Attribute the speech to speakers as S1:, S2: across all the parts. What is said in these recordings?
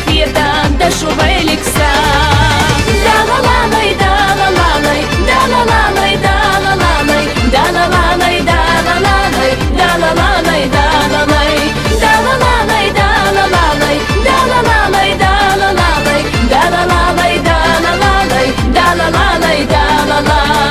S1: خيتا دا شو بالك سا دا لا لا لي دا لا لا لي دا لا لا لي دا لا لا لي دا لا لا لي دا لا لا لي دا لا لا لي دا لا لي دا لا لا لي دا لا لا لي دا لا لا لي دا لا لا لي دا لا لا لي دا لا لا لي دا لا لا لي دا لا لا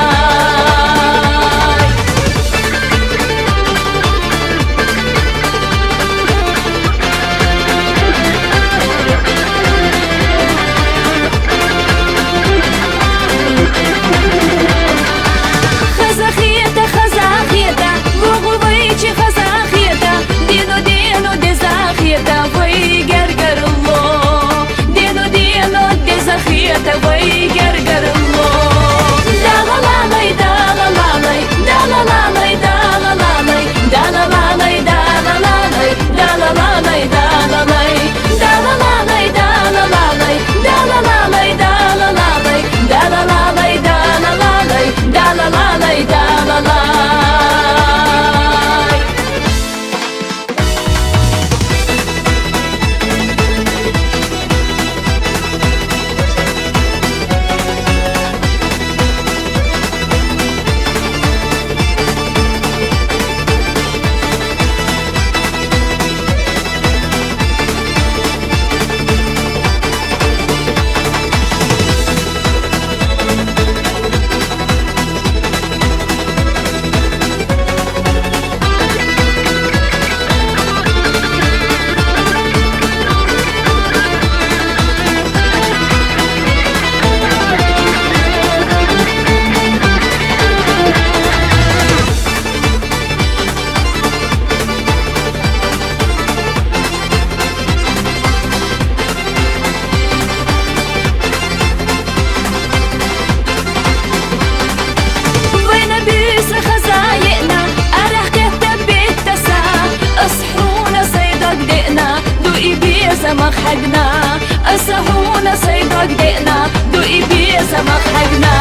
S1: سمك حقنا السهونة صيدك دقنا دوقي بيه سمك حقنا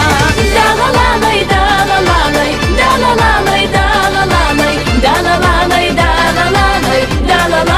S1: دا لا لا لي دا لا لا لي دا لا لا لي دا لا لا لي دا لا لا لي دا لا لا لي دا لا لا